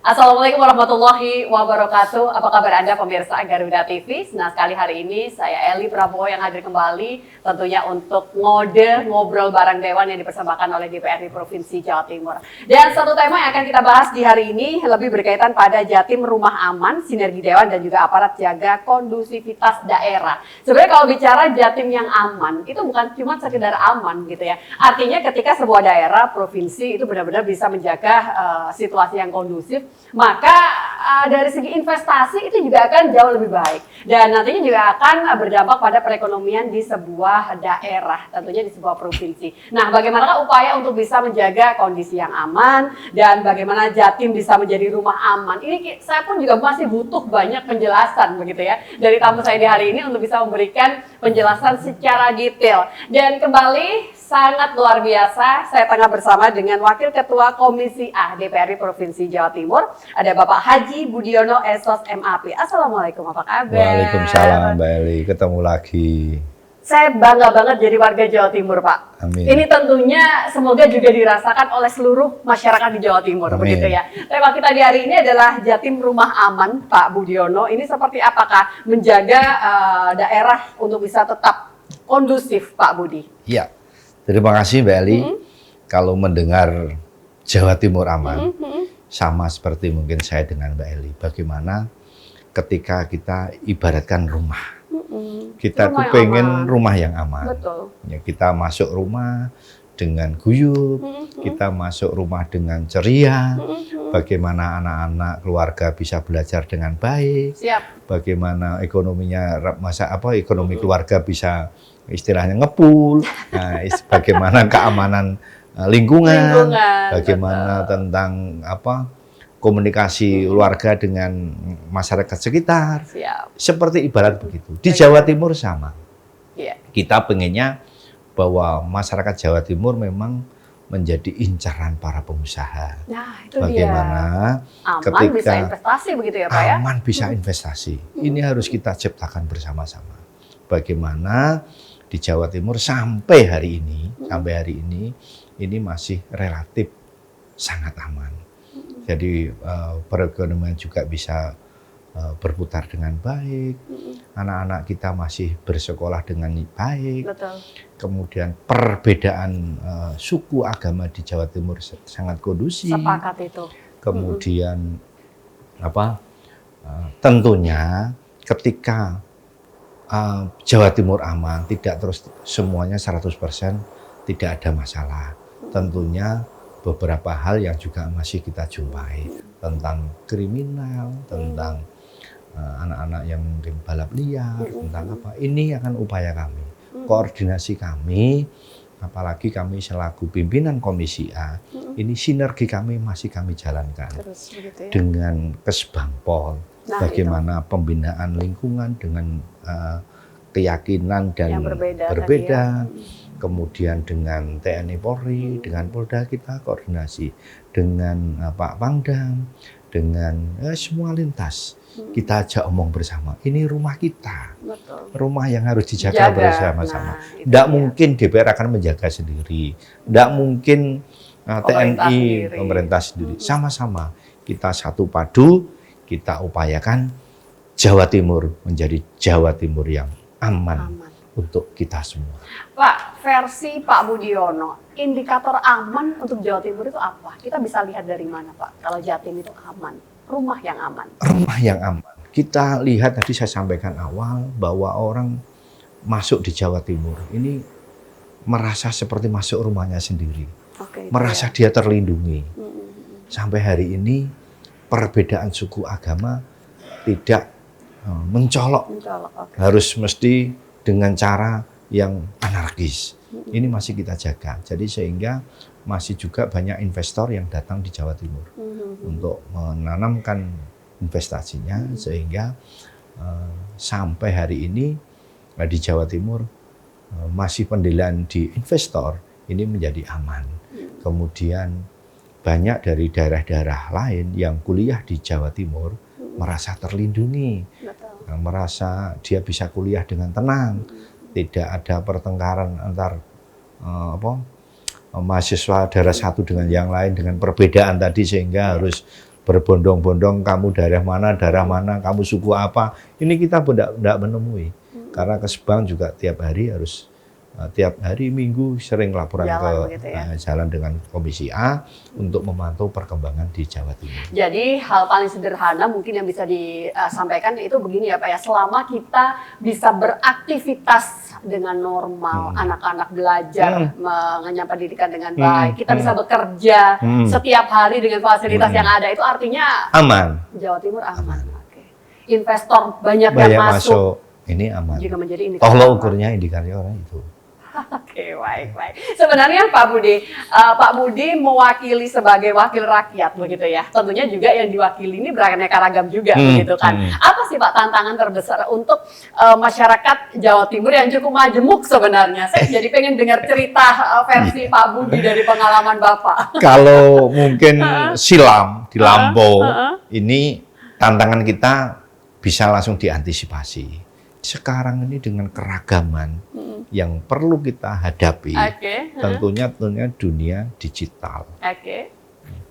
Assalamualaikum warahmatullahi wabarakatuh. Apa kabar Anda pemirsa Garuda TV? Senang sekali hari ini saya Eli Prabowo yang hadir kembali tentunya untuk ngobrol bareng Dewan yang dipersembahkan oleh DPRD Provinsi Jawa Timur. Dan satu tema yang akan kita bahas di hari ini lebih berkaitan pada Jatim Rumah Aman, sinergi Dewan dan juga aparat jaga kondusivitas daerah. Sebenarnya kalau bicara Jatim yang aman, itu bukan cuma sekedar aman gitu ya. Artinya ketika sebuah daerah, provinsi itu benar-benar bisa menjaga situasi yang kondusif, maka dari segi investasi itu juga akan jauh lebih baik dan nantinya juga akan berdampak pada perekonomian di sebuah daerah, tentunya di sebuah provinsi. Nah, bagaimana upaya untuk bisa menjaga kondisi yang aman dan bagaimana Jatim bisa menjadi rumah aman? Ini saya pun juga masih butuh banyak penjelasan begitu ya dari tamu saya di hari ini untuk bisa memberikan penjelasan secara detail. Dan kembali sangat luar biasa, saya tengah bersama dengan Wakil Ketua Komisi A DPRD Provinsi Jawa Timur, ada Bapak Haji Budiono Esos MAP. Assalamualaikum, apa kabar? Waalaikumsalam Mbak Eli, ketemu lagi. Saya bangga banget jadi warga Jawa Timur, Pak. Amin. Ini tentunya semoga juga dirasakan oleh seluruh masyarakat di Jawa Timur, Amin. begitu ya. Tema kita di hari ini adalah Jatim Rumah Aman, Pak Budiono. Ini seperti apakah menjaga daerah untuk bisa tetap kondusif, Pak Budi? Ya, terima kasih Mbak Eli. Kalau mendengar Jawa Timur aman, sama seperti mungkin saya dengan Mbak Eli. Bagaimana ketika kita ibaratkan rumah. Kita tuh pengen rumah yang aman. Betul. Ya, kita masuk rumah dengan guyup, kita masuk rumah dengan ceria. Bagaimana anak-anak keluarga bisa belajar dengan baik. Siap. Bagaimana ekonominya ekonomi keluarga bisa istilahnya ngepul. Nah, bagaimana keamanan lingkungan, bagaimana betul. tentang komunikasi keluarga dengan masyarakat sekitar. Siap. Seperti ibarat begitu. Di Jawa Timur sama. Iya. Kita pengennya bahwa masyarakat Jawa Timur memang menjadi incaran para pengusaha. Nah, itu bagaimana dia. Aman ketika bisa investasi begitu ya, Pak ya? aman bisa investasi. Ini harus kita ciptakan bersama-sama. Bagaimana di Jawa Timur sampai hari ini masih relatif sangat aman. Jadi perekonomian juga bisa berputar dengan baik, anak-anak kita masih bersekolah dengan baik. Betul. Kemudian perbedaan suku agama di Jawa Timur sangat kondusif. Sepakat itu. Kemudian tentunya ketika Jawa Timur aman, tidak terus semuanya 100% tidak ada masalah. Tentunya beberapa hal yang juga masih kita jumpai tentang kriminal, tentang anak-anak yang mungkin balap liar, tentang apa. Ini akan upaya kami, koordinasi kami, apalagi kami selaku pimpinan Komisi A, ini sinergi kami masih kami jalankan. Terus, begitu ya? Dengan Kesbangpol, bagaimana pembinaan lingkungan dengan keyakinan dan berbeda. Kemudian dengan TNI Polri, dengan Polda kita koordinasi, dengan Pak Pangdam, dengan semua lintas. Kita ajak omong bersama, ini rumah kita. Betul. Rumah yang harus dijaga bersama-sama. Tidak mungkin DPR akan menjaga sendiri. Tidak mungkin TNI, pemerintah sendiri. Sama-sama kita satu padu, kita upayakan Jawa Timur menjadi Jawa Timur yang aman. Untuk kita semua. Pak, versi Pak Budiono, indikator aman untuk Jawa Timur itu apa? Kita bisa lihat dari mana, Pak? Kalau Jatim itu aman, rumah yang aman. Rumah yang aman. Kita lihat tadi saya sampaikan awal bahwa orang masuk di Jawa Timur ini merasa seperti masuk rumahnya sendiri. Merasa dia terlindungi. Sampai hari ini perbedaan suku agama tidak mencolok. Harus mesti dengan cara yang anarkis. Ini masih kita jaga. Jadi sehingga masih juga banyak investor yang datang di Jawa Timur untuk menanamkan investasinya sehingga sampai hari ini di Jawa Timur masih penilaian di investor ini menjadi aman. Kemudian banyak dari daerah-daerah lain yang kuliah di Jawa Timur merasa terlindungi. Merasa dia bisa kuliah dengan tenang, tidak ada pertengkaran antar mahasiswa daerah satu dengan yang lain dengan perbedaan tadi sehingga harus berbondong-bondong kamu daerah mana, kamu suku apa. Ini kita tidak menemui. Karena Kesbang juga tiap hari Minggu sering laporan jalan dengan Komisi A untuk memantau perkembangan di Jawa Timur. Jadi hal paling sederhana mungkin yang bisa disampaikan itu begini ya Pak ya, selama kita bisa beraktivitas dengan normal, anak-anak belajar mengenyam pendidikan dengan baik, kita bisa bekerja setiap hari dengan fasilitas yang ada, itu artinya aman. Jawa Timur aman. Oke. Investor banyak yang masuk. Ini aman. Juga menjadi indikator. Tolong ukurnya indikator itu. Oke, baik. Sebenarnya Pak Budi mewakili sebagai wakil rakyat begitu ya. Tentunya juga yang diwakili ini beraneka ragam juga begitu kan. Apa sih Pak tantangan terbesar untuk masyarakat Jawa Timur yang cukup majemuk sebenarnya? Saya jadi pengen dengar cerita versi Pak Budi dari pengalaman Bapak. Kalau mungkin silam di Lampau, ini tantangan kita bisa langsung diantisipasi. Sekarang ini dengan keragaman yang perlu kita hadapi, tentunya dunia digital.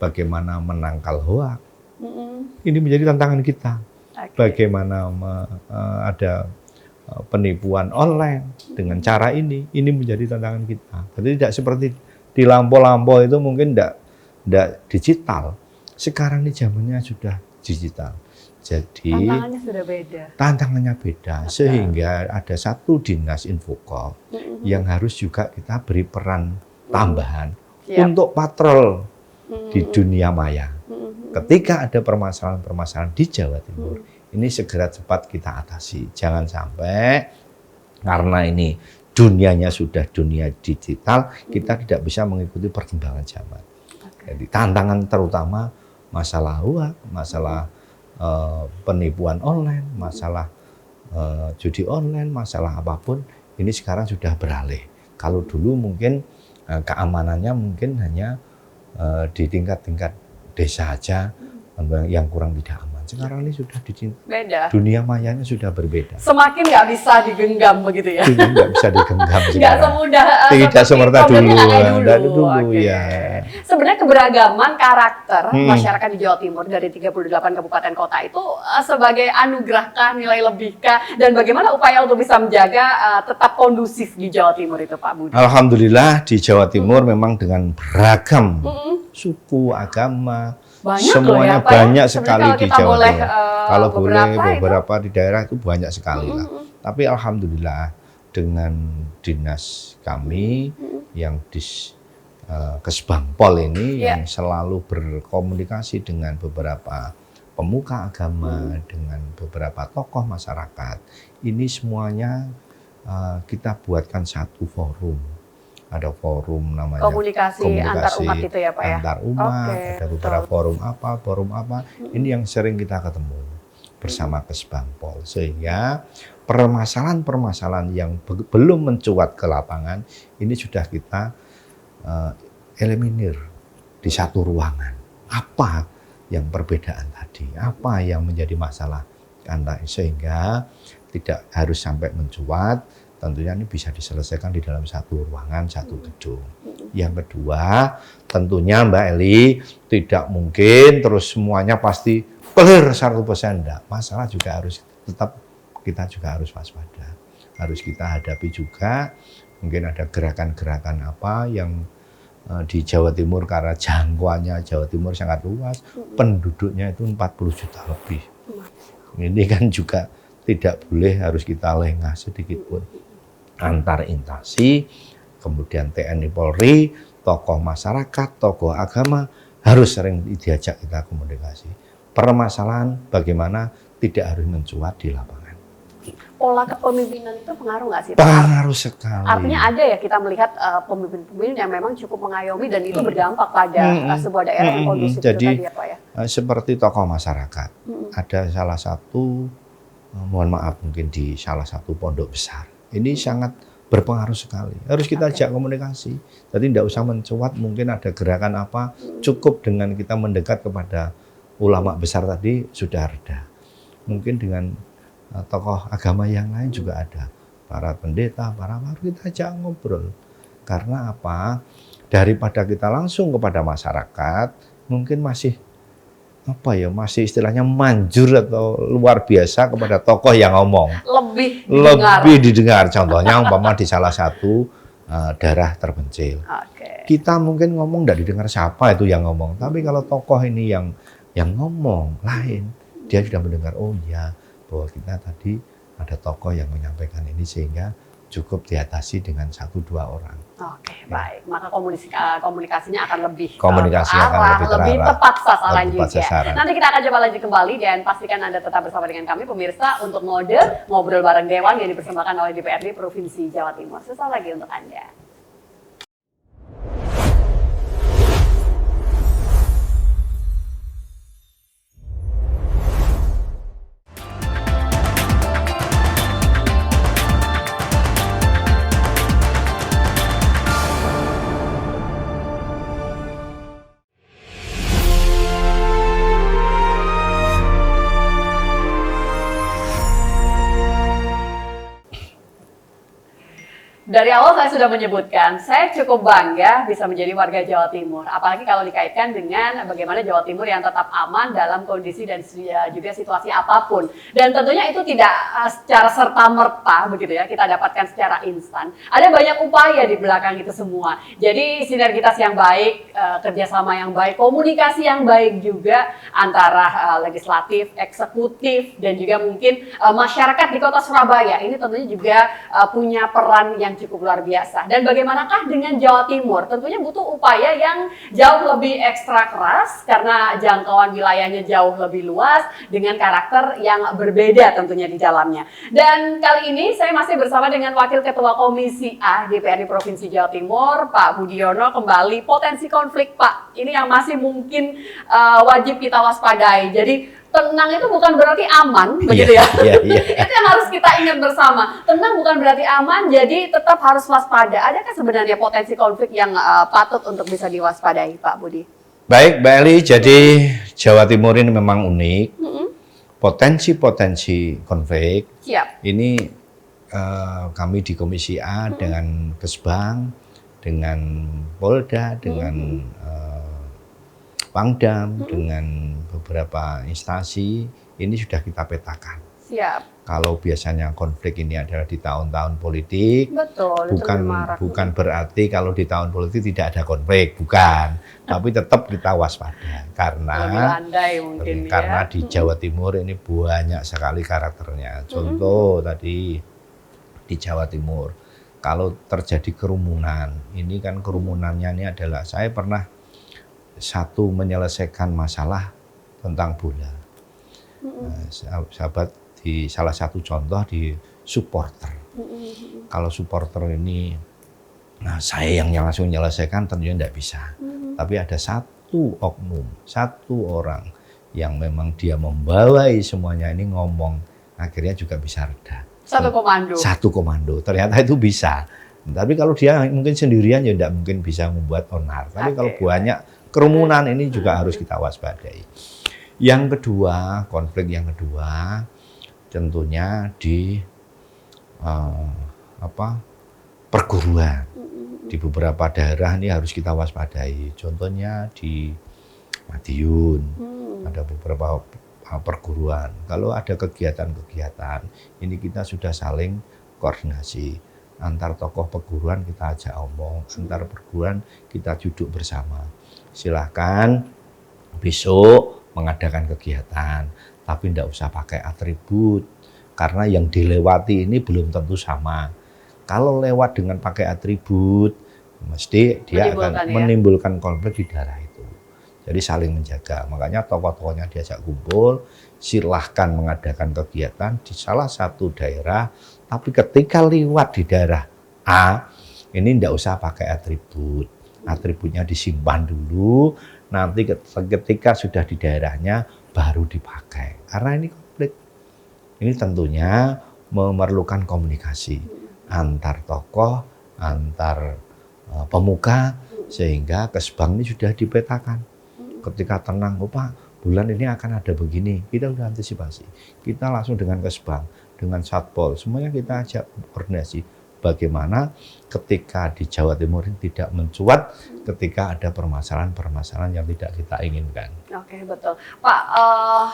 Bagaimana menangkal hoak, ini menjadi tantangan kita. Bagaimana ada penipuan online dengan cara ini menjadi tantangan kita. Jadi tidak seperti di lampau-lampau itu mungkin tidak digital. Sekarang ini zamannya sudah digital. Jadi tantangannya beda, sehingga ada satu dinas Infocom yang harus juga kita beri peran tambahan untuk patrol di dunia maya. Ketika ada permasalahan-permasalahan di Jawa Timur, ini segera cepat kita atasi. Jangan sampai karena ini dunianya sudah dunia digital, kita tidak bisa mengikuti perkembangan zaman. Jadi tantangan terutama masalah hoak, masalah penipuan online, masalah judi online, masalah apapun, ini sekarang sudah beralih. Kalau dulu mungkin keamanannya mungkin hanya di tingkat-tingkat desa aja yang kurang tidak aman. Sekarang ini sudah beda. Dunia mayanya sudah berbeda. Semakin nggak bisa digenggam begitu ya? Nggak bisa digenggam sekarang. Nggak semudah tidak seperti dulu. Ya. Sebenarnya keberagaman karakter masyarakat di Jawa Timur dari 38 kabupaten kota itu sebagai anugerahkah, nilai lebihkah, dan bagaimana upaya untuk bisa menjaga tetap kondusif di Jawa Timur itu Pak Budi? Alhamdulillah di Jawa Timur memang dengan beragam suku, agama, semuanya banyak sekali di Jawa Timur. Kalau boleh beberapa di daerah itu banyak sekali lah. Tapi alhamdulillah dengan dinas kami yang di Kesbangpol ini yang selalu berkomunikasi dengan beberapa pemuka agama, dengan beberapa tokoh masyarakat. Ini semuanya kita buatkan satu forum. Ada forum namanya komunikasi antar umat itu ya Pak ya? Antar umat, ada beberapa forum apa. Ini yang sering kita ketemu bersama Kesbangpol. Sehingga permasalahan-permasalahan yang belum mencuat ke lapangan, ini sudah kita eliminir di satu ruangan. Apa yang perbedaan tadi? Apa yang menjadi masalah? Sehingga tidak harus sampai mencuat. Tentunya ini bisa diselesaikan di dalam satu ruangan, satu gedung. Yang kedua, tentunya Mbak Eli, tidak mungkin terus semuanya pasti clear 100%. Enggak. Masalah juga harus tetap, kita juga harus waspada. Harus kita hadapi juga, mungkin ada gerakan-gerakan apa yang di Jawa Timur, karena jangkauannya Jawa Timur sangat luas, penduduknya itu 40 juta lebih. Ini kan juga tidak boleh, harus kita lengah sedikit pun. Antar instansi, kemudian TNI Polri, tokoh masyarakat, tokoh agama, harus sering diajak kita komunikasi. Permasalahan bagaimana tidak harus mencuat di lapangan. Pola kepemimpinan itu pengaruh nggak sih? Pengaruh sekali. Artinya ada ya kita melihat pemimpin-pemimpin yang memang cukup mengayomi dan itu berdampak pada sebuah daerah yang kondusif. Jadi, itu tadi ya Pak ya? Seperti tokoh masyarakat, ada salah satu, mohon maaf mungkin di salah satu pondok besar. Ini sangat berpengaruh sekali. Harus kita ajak komunikasi. Jadi tidak usah mencuat, mungkin ada gerakan apa, cukup dengan kita mendekat kepada ulama besar tadi sudah reda. Mungkin dengan tokoh agama yang lain juga ada. Para pendeta, harus kita ajak ngobrol. Karena apa? Daripada kita langsung kepada masyarakat, mungkin masih apa ya, masih istilahnya manjur atau luar biasa kepada tokoh yang ngomong. Lebih didengar. Contohnya umpama di salah satu daerah terpencil. Kita mungkin ngomong tidak didengar siapa itu yang ngomong. Tapi kalau tokoh ini yang ngomong lain, dia sudah mendengar, oh ya, bahwa kita tadi ada tokoh yang menyampaikan ini sehingga cukup diatasi dengan 1-2 orang. Oke, baik. Maka komunikasinya akan lebih lebih tepat sasaran juga. Sasaran. Nanti kita akan coba lanjut kembali dan pastikan Anda tetap bersama dengan kami pemirsa untuk ngobrol bareng Dewan yang dipersembahkan oleh DPRD Provinsi Jawa Timur. Sesaat lagi untuk Anda. Dari awal saya sudah menyebutkan, saya cukup bangga bisa menjadi warga Jawa Timur. Apalagi kalau dikaitkan dengan bagaimana Jawa Timur yang tetap aman dalam kondisi dan juga situasi apapun. Dan tentunya itu tidak secara serta-merta begitu ya, kita dapatkan secara instan. Ada banyak upaya di belakang itu semua. Jadi sinergitas yang baik, kerjasama yang baik, komunikasi yang baik juga antara legislatif, eksekutif, dan juga mungkin masyarakat di kota Surabaya. Ini tentunya juga punya peran yang cukup luar biasa. Dan bagaimanakah dengan Jawa Timur? Tentunya butuh upaya yang jauh lebih ekstra keras karena jangkauan wilayahnya jauh lebih luas dengan karakter yang berbeda tentunya di dalamnya. Dan kali ini saya masih bersama dengan Wakil Ketua Komisi A DPRD Provinsi Jawa Timur, Pak Budiono. Kembali potensi konflik, Pak. Ini yang masih mungkin wajib kita waspadai. Jadi tenang itu bukan berarti aman, begitu ya? Itu yang harus kita ingat bersama. Tenang bukan berarti aman, jadi tetap harus waspada. Adakah sebenarnya potensi konflik yang patut untuk bisa diwaspadai, Pak Budi? Baik, Mbak Eli. Jadi Jawa Timur ini memang unik. Potensi-potensi konflik. Siap. Ini kami di Komisi A dengan Kesbang, dengan Polda, dengan Pangdam, dengan beberapa instansi, ini sudah kita petakan. Siap. Kalau biasanya konflik ini adalah di tahun-tahun politik, betul, bukan berarti kalau di tahun politik tidak ada konflik, bukan. Tapi tetap kita waspada karena di Jawa Timur ini banyak sekali karakternya. Contoh tadi di Jawa Timur, kalau terjadi kerumunan, ini kan kerumunannya ini adalah saya pernah menyelesaikan masalah tentang bola. Sahabat di salah satu contoh di supporter. Kalau supporter ini, saya yang langsung menyelesaikan tentunya tidak bisa. Tapi ada satu oknum, satu orang yang memang dia membawai semuanya ini ngomong, akhirnya juga bisa reda. Satu komando, ternyata itu bisa. Tapi kalau dia mungkin sendirian ya tidak mungkin bisa membuat onar. Tapi kalau banyak kerumunan ini juga harus kita waspadai. Yang kedua, konflik yang kedua tentunya di perguruan. Di beberapa daerah ini harus kita waspadai. Contohnya di Madiun, ada beberapa perguruan. Kalau ada kegiatan-kegiatan, ini kita sudah saling koordinasi. Antar tokoh perguruan kita ajak omong, antar perguruan kita duduk bersama. Silahkan besok mengadakan kegiatan, tapi tidak usah pakai atribut, karena yang dilewati ini belum tentu sama. Kalau lewat dengan pakai atribut, mesti dia akan menimbulkan konflik di daerah itu. Jadi saling menjaga, makanya tokoh-tokohnya diajak kumpul, silahkan mengadakan kegiatan di salah satu daerah, tapi ketika lewat di daerah A, ini tidak usah pakai atribut. Atributnya disimpan dulu, nanti ketika sudah di daerahnya baru dipakai. Karena ini konflik. Ini tentunya memerlukan komunikasi antar tokoh, antar pemuka, sehingga Kesbang ini sudah dipetakan. Ketika tenang, Pak, bulan ini akan ada begini, kita sudah antisipasi. Kita langsung dengan Kesbang, dengan Satpol, semuanya kita ajak koordinasi. bagaimana ketika di Jawa Timur ini tidak mencuat ketika ada permasalahan-permasalahan yang tidak kita inginkan. Oke, betul. Pak,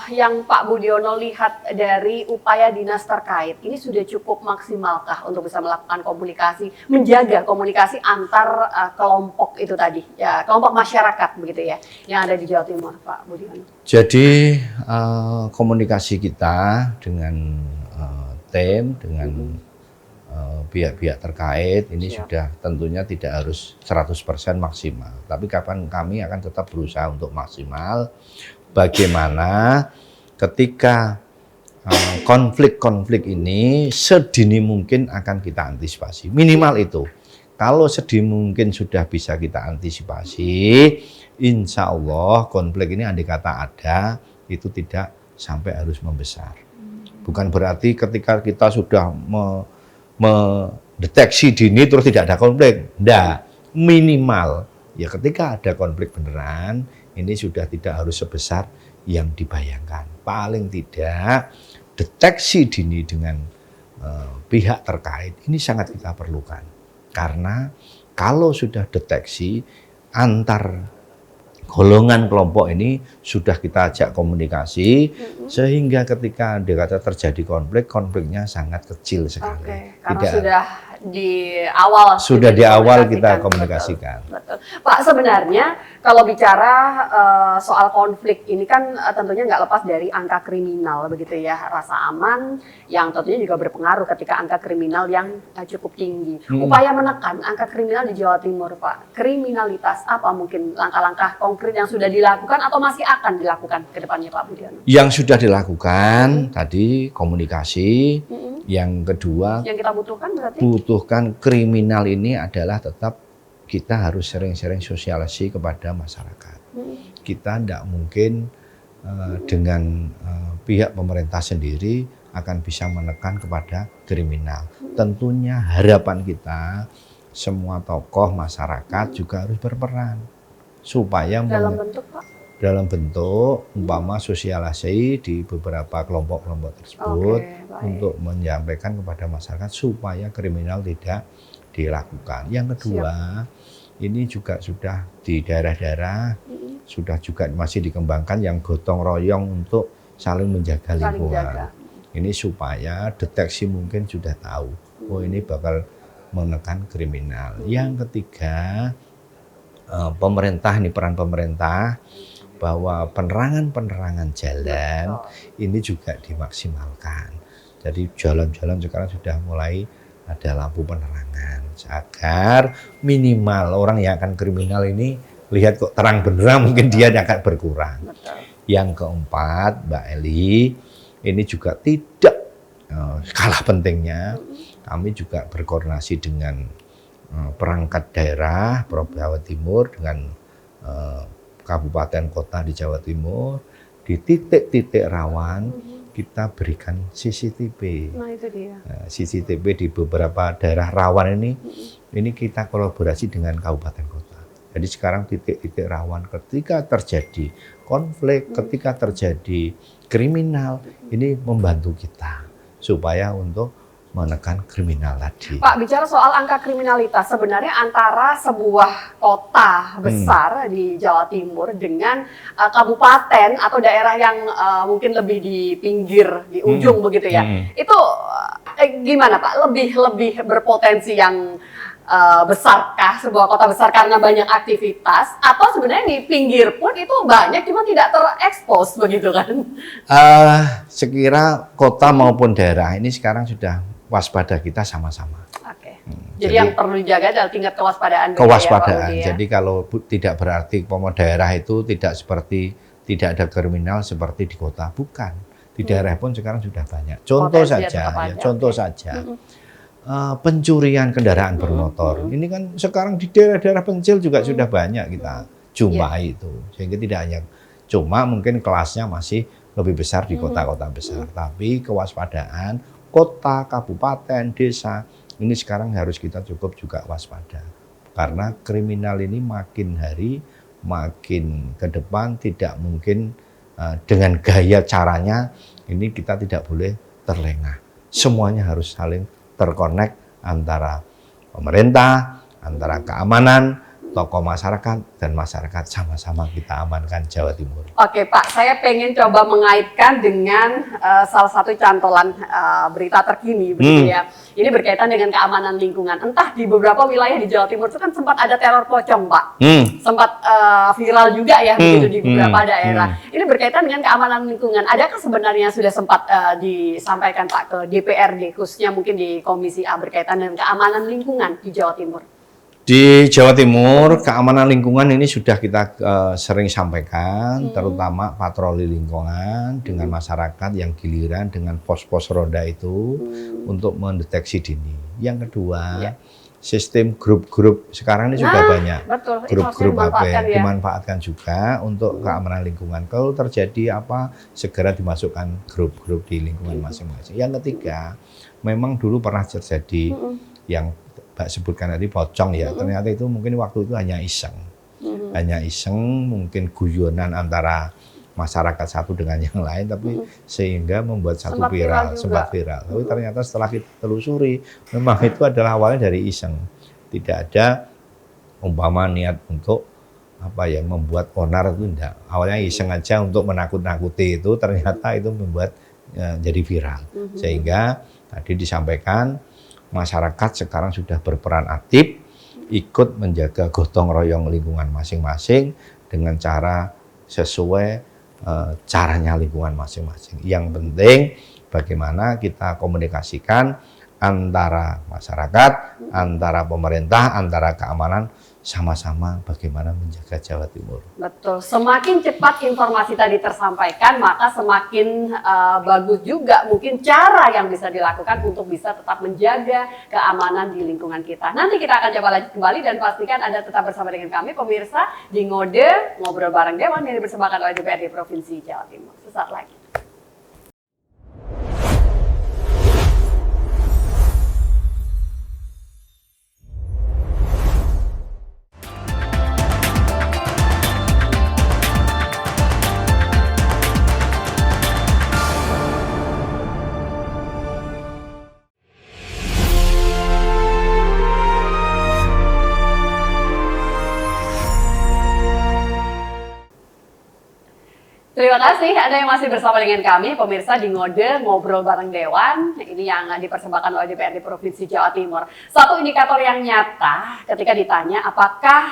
yang Pak Budiono lihat dari upaya dinas terkait, ini sudah cukup maksimalkah untuk bisa melakukan komunikasi, menjaga komunikasi antar kelompok itu tadi, ya kelompok masyarakat begitu ya, yang ada di Jawa Timur, Pak Budiono? Jadi komunikasi kita dengan tim, dengan pihak-pihak terkait ini sudah tentunya tidak harus 100% maksimal. Tapi kapan kami akan tetap berusaha untuk maksimal. Bagaimana ketika konflik-konflik ini sedini mungkin akan kita antisipasi. Minimal itu. Kalau sedini mungkin sudah bisa kita antisipasi, insya Allah konflik ini andai kata ada, itu tidak sampai harus membesar. Bukan berarti ketika kita sudah mendeteksi dini terus tidak ada konflik. Enggak, minimal ya ketika ada konflik beneran ini sudah tidak harus sebesar yang dibayangkan. Paling tidak deteksi dini dengan pihak terkait ini sangat kita perlukan. Karena kalau sudah deteksi antar golongan kelompok ini sudah kita ajak komunikasi sehingga ketika terjadi konfliknya sangat kecil sekali. Oke, karena sudah di awal kita komunikasikan. Betul. Pak, sebenarnya kalau bicara soal konflik ini kan tentunya nggak lepas dari angka kriminal begitu ya, rasa aman yang tentunya juga berpengaruh ketika angka kriminal yang cukup tinggi. Upaya menekan angka kriminal di Jawa Timur, Pak, kriminalitas apa mungkin langkah-langkah konkret yang sudah dilakukan atau masih akan dilakukan ke depannya, Pak Budiono? Yang sudah dilakukan tadi komunikasi, yang kedua yang kita butuhkan berarti kriminal ini adalah tetap kita harus sering-sering sosialisasi kepada masyarakat. Kita tidak mungkin dengan pihak pemerintah sendiri akan bisa menekan kepada kriminal. Tentunya harapan kita semua tokoh masyarakat juga harus berperan supaya dalam bentuk umpama sosialisasi di beberapa kelompok-kelompok tersebut untuk menyampaikan kepada masyarakat supaya kriminal tidak dilakukan. Yang kedua, ini juga sudah di daerah-daerah sudah juga masih dikembangkan yang gotong royong untuk saling menjaga lingkungan. Ini supaya deteksi mungkin sudah tahu, oh ini bakal menekan kriminal. Yang ketiga, pemerintah, ini peran pemerintah bahwa penerangan jalan ini juga dimaksimalkan. Jadi jalan-jalan sekarang sudah mulai ada lampu penerangan agar minimal orang yang akan kriminal ini lihat kok terang benderang mungkin dia akan berkurang. Yang keempat, Mbak Eli, ini juga tidak kalah pentingnya kami juga berkoordinasi dengan perangkat daerah Jawa Timur dengan kabupaten kota di Jawa Timur, di titik-titik rawan kita berikan CCTV. Nah, itu dia. CCTV di beberapa daerah rawan ini kita kolaborasi dengan kabupaten kota. Jadi sekarang titik-titik rawan ketika terjadi konflik, ketika terjadi kriminal, ini membantu kita supaya untuk menekan kriminal tadi. Pak, bicara soal angka kriminalitas, sebenarnya antara sebuah kota besar di Jawa Timur dengan kabupaten atau daerah yang mungkin lebih di pinggir, di ujung begitu ya, itu gimana Pak? Lebih berpotensi yang besarkah sebuah kota besar karena banyak aktivitas, atau sebenarnya di pinggir pun itu banyak cuma tidak terekspos begitu kan? Sekira kota maupun daerah ini sekarang sudah waspada kita sama-sama. Oke. Jadi yang perlu dijaga adalah tingkat kewaspadaan. Kewaspadaan. Ya, jadi kalau tidak berarti daerah itu tidak ada kriminal seperti di kota, bukan. Di daerah pun sekarang sudah banyak. Contoh saja. Pencurian kendaraan bermotor. Ini kan sekarang di daerah-daerah pencil juga sudah banyak kita jumpai itu. Sehingga tidak hanya cuma mungkin kelasnya masih lebih besar di kota-kota besar, tapi kewaspadaan kota, kabupaten, desa, ini sekarang harus kita cukup juga waspada. Karena kriminal ini makin hari, makin ke depan tidak mungkin dengan gaya caranya, ini kita tidak boleh terlengah. Semuanya harus saling terkonek antara pemerintah, antara keamanan, tokoh masyarakat, dan masyarakat sama-sama kita amankan Jawa Timur. Oke Pak, saya pengen coba mengaitkan dengan salah satu cantolan berita terkini, begitu ya. Ini berkaitan dengan keamanan lingkungan. Entah di beberapa wilayah di Jawa Timur itu kan sempat ada teror pocong, Pak. Sempat viral juga ya, begitu di beberapa daerah. Ini berkaitan dengan keamanan lingkungan. Adakah sebenarnya sudah sempat disampaikan Pak ke DPRD, khususnya mungkin di Komisi A berkaitan dengan keamanan lingkungan di Jawa Timur? Di Jawa Timur, keamanan lingkungan ini sudah kita sering sampaikan, terutama patroli lingkungan dengan masyarakat yang giliran dengan pos-pos roda itu untuk mendeteksi dini. Yang kedua, sistem grup-grup sekarang ini sudah banyak. Grup-grup apa ya, dimanfaatkan juga untuk keamanan lingkungan. Kalau terjadi apa, segera dimasukkan grup-grup di lingkungan masing-masing. Yang ketiga, memang dulu pernah terjadi yang Mbak sebutkan tadi pocong ya, ternyata itu mungkin waktu itu hanya iseng. Hanya iseng, mungkin guyonan antara masyarakat satu dengan yang lain, tapi sehingga membuat satu sempat viral. Tapi ternyata setelah kita telusuri, memang itu adalah awalnya dari iseng. Tidak ada umpama niat untuk apa ya, membuat onar itu enggak. Awalnya iseng aja untuk menakut-nakuti itu, ternyata itu membuat jadi viral. Sehingga tadi disampaikan, masyarakat sekarang sudah berperan aktif, ikut menjaga gotong royong lingkungan masing-masing dengan cara sesuai caranya lingkungan masing-masing. Yang penting bagaimana kita komunikasikan antara masyarakat, antara pemerintah, antara keamanan, sama-sama bagaimana menjaga Jawa Timur. Betul, semakin cepat informasi tadi tersampaikan, maka semakin bagus juga mungkin cara yang bisa dilakukan untuk bisa tetap menjaga keamanan di lingkungan kita. Nanti kita akan coba lanjut kembali dan pastikan Anda tetap bersama dengan kami, pemirsa, di Ngode Ngobrol Bareng Dewan yang dipersembahkan oleh DPRD Provinsi Jawa Timur. Sesaat lagi. Terima kasih Anda yang masih bersama dengan kami, pemirsa di Ngode Ngobrol Bareng Dewan. Ini yang dipersembahkan oleh DPRD Provinsi Jawa Timur. Satu indikator yang nyata ketika ditanya apakah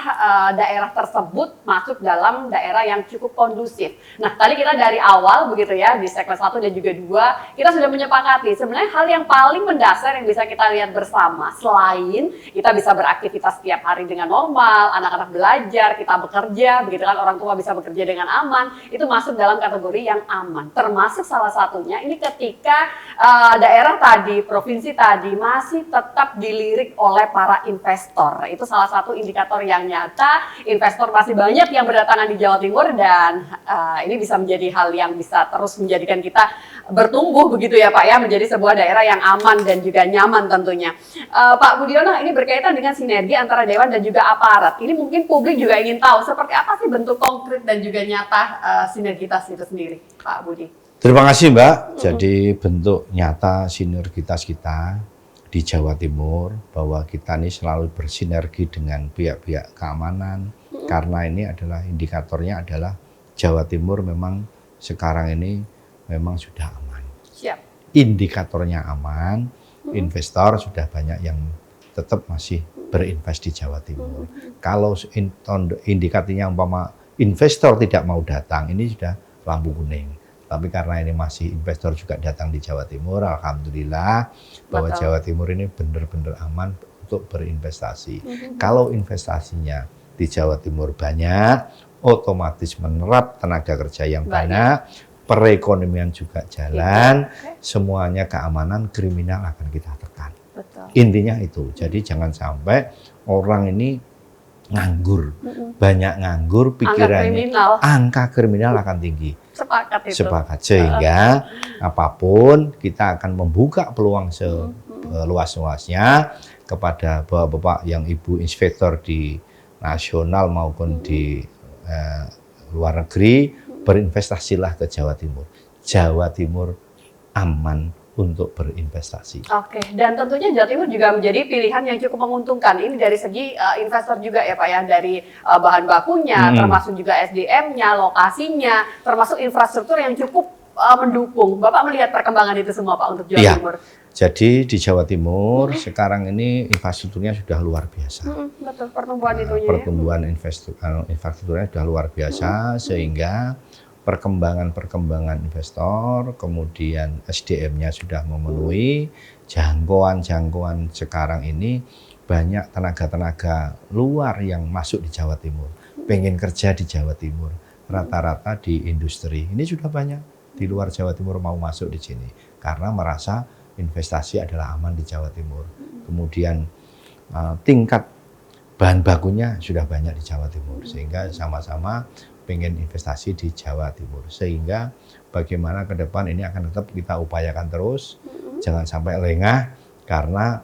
daerah tersebut masuk dalam daerah yang cukup kondusif. Nah, tadi kita dari awal begitu ya, di segmen 1 dan juga 2, kita sudah menyepakati sebenarnya hal yang paling mendasar yang bisa kita lihat bersama, selain kita bisa beraktivitas setiap hari dengan normal, anak-anak belajar, kita bekerja, begitu kan, orang tua bisa bekerja dengan aman, itu masuk dalam kategori yang aman. Termasuk salah satunya ini ketika daerah tadi, provinsi tadi masih tetap dilirik oleh para investor. Itu salah satu indikator yang nyata, investor masih banyak yang berdatangan di Jawa Timur dan ini bisa menjadi hal yang bisa terus menjadikan kita bertumbuh begitu ya Pak ya, menjadi sebuah daerah yang aman dan juga nyaman tentunya. Pak Budiono, ini berkaitan dengan sinergi antara Dewan dan juga aparat. Ini mungkin publik juga ingin tahu seperti apa sih bentuk konkret dan juga nyata sinergitas itu sendiri, Pak Budi. Terima kasih Mbak. Jadi bentuk nyata sinergitas kita di Jawa Timur bahwa kita ini selalu bersinergi dengan pihak-pihak keamanan karena ini adalah indikatornya adalah Jawa Timur memang sekarang ini memang sudah aman. Siap. Indikatornya aman, investor sudah banyak yang tetap masih berinvest di Jawa Timur. Kalau indikatornya umpama investor tidak mau datang, ini sudah lampu kuning. Tapi karena ini masih investor juga datang di Jawa Timur, alhamdulillah bahwa Jawa Timur ini benar-benar aman untuk berinvestasi. Kalau investasinya di Jawa Timur banyak, otomatis menyerap tenaga kerja yang banyak, perekonomian juga jalan, semuanya keamanan, kriminal akan kita tekan. Intinya itu. Jadi jangan sampai orang ini nganggur, banyak nganggur, pikirannya angka kriminal akan tinggi. Sepakat itu. Sepakat. Sehingga apapun kita akan membuka peluang seluas-luasnya kepada bapak-bapak yang ibu inspektor di nasional maupun di luar negeri, berinvestasilah ke Jawa Timur. Jawa Timur aman untuk berinvestasi. Oke, dan tentunya Jawa Timur juga menjadi pilihan yang cukup menguntungkan. Ini dari segi investor juga ya Pak ya, dari bahan bakunya, termasuk juga SDM-nya, lokasinya, termasuk infrastruktur yang cukup mendukung. Bapak melihat perkembangan itu semua Pak untuk Jawa Timur? Jadi di Jawa Timur sekarang ini infrastrukturnya sudah luar biasa. Betul, pertumbuhan itunya. Pertumbuhan infrastrukturnya sudah luar biasa sehingga perkembangan investor, kemudian SDM-nya sudah memenuhi, jangkauan sekarang ini banyak tenaga-tenaga luar yang masuk di Jawa Timur, pengen kerja di Jawa Timur, rata-rata di industri. Ini sudah banyak di luar Jawa Timur mau masuk di sini, karena merasa investasi adalah aman di Jawa Timur. Kemudian tingkat bahan bakunya sudah banyak di Jawa Timur, sehingga sama-sama pengen investasi di Jawa Timur, sehingga bagaimana ke depan ini akan tetap kita upayakan terus, jangan sampai lengah, karena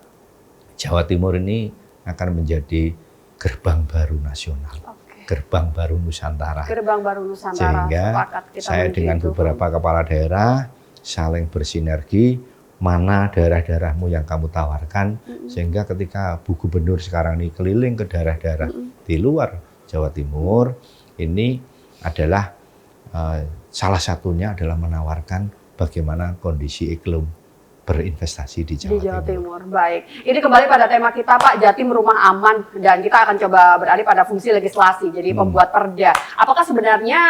Jawa Timur ini akan menjadi gerbang baru nasional, gerbang baru Nusantara. Gerbang baru Nusantara. Sehingga saya dengan beberapa kepala daerah saling bersinergi, mana daerah-daerahmu yang kamu tawarkan, sehingga ketika Bu Gubernur sekarang ini keliling ke daerah-daerah di luar Jawa Timur, ini adalah salah satunya adalah menawarkan bagaimana kondisi iklim berinvestasi di Jawa Timur. Baik, ini kembali pada tema kita Pak, Jatim Rumah Aman, dan kita akan coba beralih pada fungsi legislasi, jadi pembuat perda. Apakah sebenarnya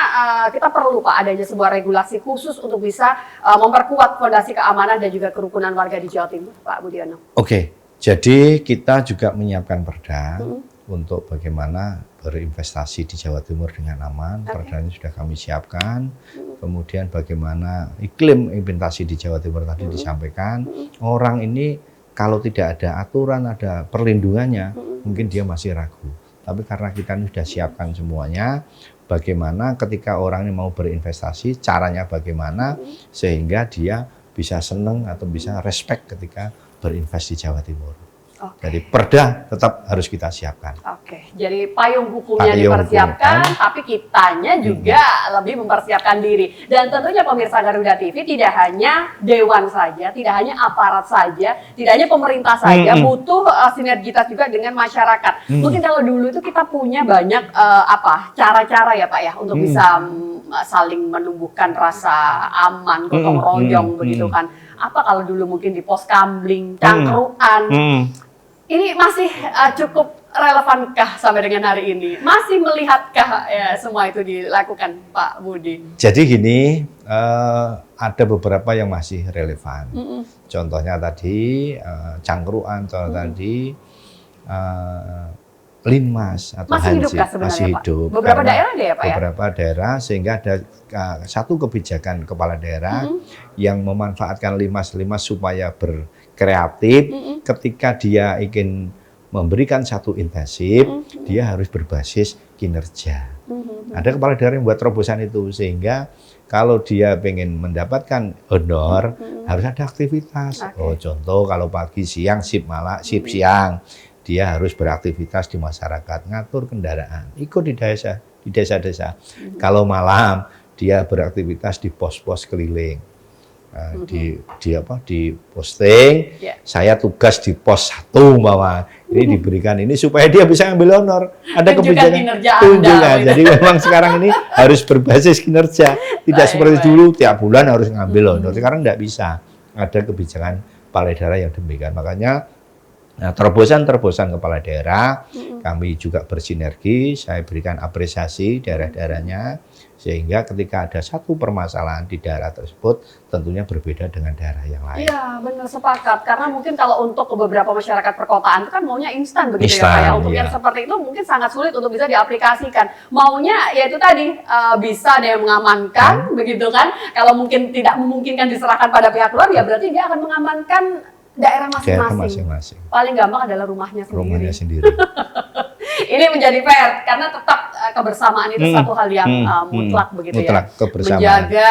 kita perlu Pak adanya sebuah regulasi khusus untuk bisa memperkuat fondasi keamanan dan juga kerukunan warga di Jawa Timur, Pak Budiono? Oke, jadi kita juga menyiapkan perda untuk bagaimana berinvestasi di Jawa Timur dengan aman. Perdanya sudah kami siapkan. Kemudian bagaimana iklim investasi di Jawa Timur tadi disampaikan. Orang ini kalau tidak ada aturan, ada perlindungannya, mungkin dia masih ragu. Tapi karena kita ini sudah siapkan semuanya, bagaimana ketika orang ini mau berinvestasi, caranya bagaimana sehingga dia bisa senang atau bisa respect ketika berinvestasi di Jawa Timur. Jadi perda tetap harus kita siapkan. Jadi payung hukumnya dipersiapkan, tapi kitanya juga lebih mempersiapkan diri. Dan tentunya pemirsa Garuda TV tidak hanya dewan saja, tidak hanya aparat saja, tidak hanya pemerintah saja, butuh sinergitas juga dengan masyarakat. Mungkin kalau dulu itu kita punya banyak cara-cara ya Pak ya untuk bisa saling menumbuhkan rasa aman, gotong royong begitu kan. Apa kalau dulu mungkin di pos kamling, cangkruan, ini masih cukup relevankah sampai dengan hari ini? Masih melihatkah ya semua itu dilakukan Pak Budi? Jadi gini, ada beberapa yang masih relevan. Contohnya tadi cangkruan, contoh tadi linmas atau hansip masih hidup. Beberapa daerah ada ya Pak ya? Beberapa daerah, sehingga ada satu kebijakan kepala daerah yang memanfaatkan linmas supaya berkreatif. Ketika dia ingin memberikan satu intensif, dia harus berbasis kinerja. Ada kepala daerah yang buat terobosan itu, sehingga kalau dia pengen mendapatkan honor harus ada aktivitas. Contoh kalau pagi siang sip siang, dia harus beraktivitas di masyarakat, ngatur kendaraan, ikut di desa-desa. Kalau malam dia beraktivitas di pos-pos keliling. Di posting, saya tugas di pos 1 ini diberikan ini supaya dia bisa ambil honor. Ada kebijakan tunjukkan. Jadi memang sekarang ini harus berbasis kinerja, tidak seperti dulu tiap bulan harus ngambil honor. Sekarang tidak bisa. Ada kebijakan kepala daerah yang demikian. Makanya terobosan kepala daerah kami juga bersinergi. Saya berikan apresiasi daerah-daerahnya, sehingga ketika ada satu permasalahan di daerah tersebut tentunya berbeda dengan daerah yang lain. Iya, benar, sepakat. Karena mungkin kalau untuk beberapa masyarakat perkotaan itu kan maunya instan begitu ya Pak ya. Untuk yang seperti itu mungkin sangat sulit untuk bisa diaplikasikan. Maunya ya itu tadi bisa dia mengamankan begitu kan. Kalau mungkin tidak memungkinkan diserahkan pada pihak luar, ya berarti dia akan mengamankan daerah masing-masing. Paling gampang adalah rumahnya sendiri. Ini menjadi PR karena tetap kebersamaan itu satu hal yang mutlak begitu mutlak, ya. kebersamaan. Menjaga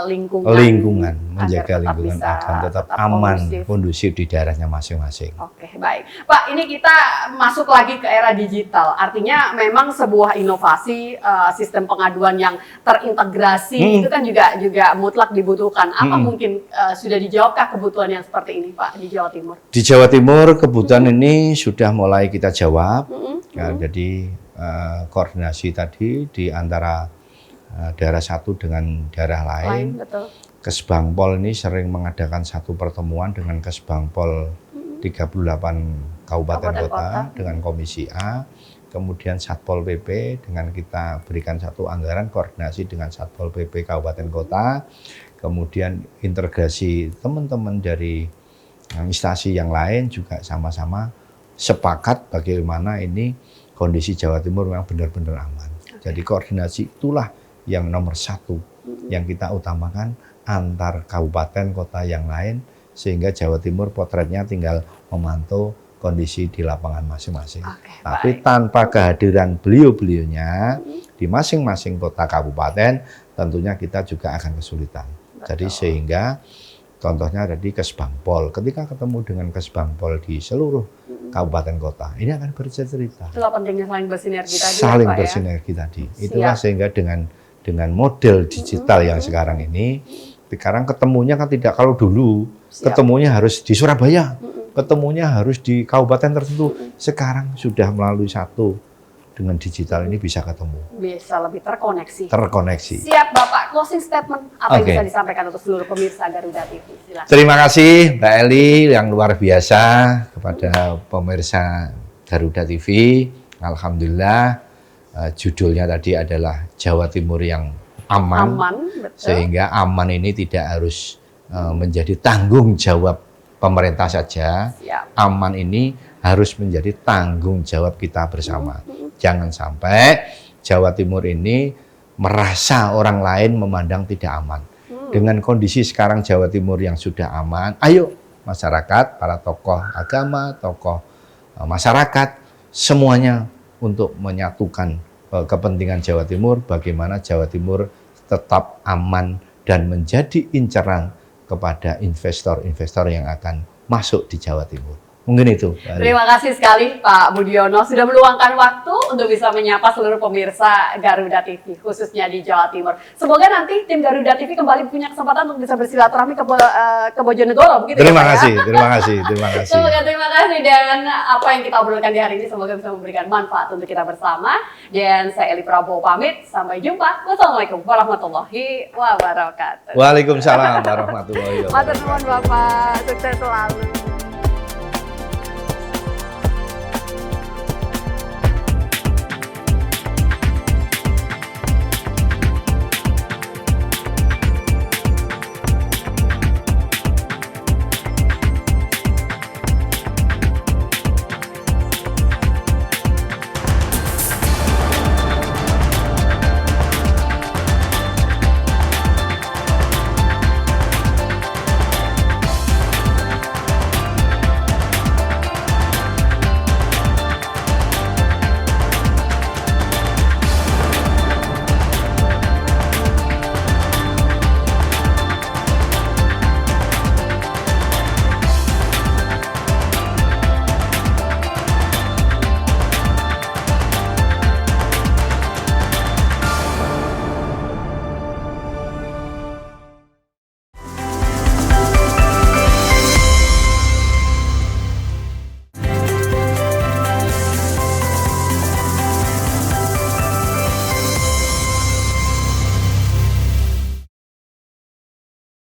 lingkungan menjaga lingkungan agar tetap aman, kondusif di daerahnya masing-masing. Oke, baik. Pak, ini kita masuk lagi ke era digital. Artinya memang sebuah inovasi sistem pengaduan yang terintegrasi itu kan juga mutlak dibutuhkan. Apa mungkin sudah dijawabkah kebutuhan yang seperti ini, Pak, di Jawa Timur? Di Jawa Timur kebutuhan ini sudah mulai kita jawab. Ya, jadi koordinasi tadi di antara daerah satu dengan daerah lain. Betul. Kesbangpol ini sering mengadakan satu pertemuan dengan Kesbangpol 38 kabupaten kota dengan Komisi A, kemudian Satpol PP dengan kita berikan satu anggaran koordinasi dengan Satpol PP kabupaten kota, kemudian integrasi teman-teman dari instansi yang lain juga sama-sama sepakat bagaimana ini kondisi Jawa Timur memang benar-benar aman. Jadi koordinasi itulah yang nomor satu yang kita utamakan antar kabupaten kota yang lain, sehingga Jawa Timur potretnya tinggal memantau kondisi di lapangan masing-masing. Tapi tanpa kehadiran beliau-beliaunya di masing-masing kota kabupaten, tentunya kita juga akan kesulitan. Jadi sehingga contohnya tadi Kesbangpol, ketika ketemu dengan Kesbangpol di seluruh kabupaten kota, ini akan bercerita. Itulah pentingnya saling bersinergi tadi. Saling bersinergi tadi. Itulah sehingga dengan model digital yang sekarang ini, sekarang ketemunya kan tidak kalau dulu ketemunya harus di Surabaya, ketemunya harus di kabupaten tertentu. Sekarang sudah melalui satu dengan digital ini bisa ketemu. Bisa lebih terkoneksi. Terkoneksi. Siap Bapak, closing statement apa yang bisa disampaikan untuk seluruh pemirsa Garuda TV? Silakan. Terima kasih Mbak Eli yang luar biasa kepada pemirsa Garuda TV. Alhamdulillah judulnya tadi adalah Jawa Timur yang aman, betul. Sehingga aman ini tidak harus menjadi tanggung jawab pemerintah saja. Siap. Aman ini harus menjadi tanggung jawab kita bersama. Jangan sampai Jawa Timur ini merasa orang lain memandang tidak aman. Dengan kondisi sekarang Jawa Timur yang sudah aman, ayo masyarakat, para tokoh agama, tokoh masyarakat, semuanya untuk menyatukan kepentingan Jawa Timur, bagaimana Jawa Timur tetap aman dan menjadi incaran kepada investor-investor yang akan masuk di Jawa Timur. Mungkin itu. Terima kasih sekali Pak Budiono sudah meluangkan waktu untuk bisa menyapa seluruh pemirsa Garuda TV, khususnya di Jawa Timur. Semoga nanti tim Garuda TV kembali punya kesempatan untuk bisa bersilaturahmi ke Bojonegoro, begitu terima ya, kasih, Pak, ya? Terima kasih. Semoga terima kasih dan apa yang kita obrolkan di hari ini semoga bisa memberikan manfaat untuk kita bersama. Dan saya Eli Prabowo pamit, sampai jumpa. Wassalamualaikum warahmatullahi wabarakatuh. Waalaikumsalam warahmatullahi wabarakatuh. Matur nuwun Bapak, sukses selalu.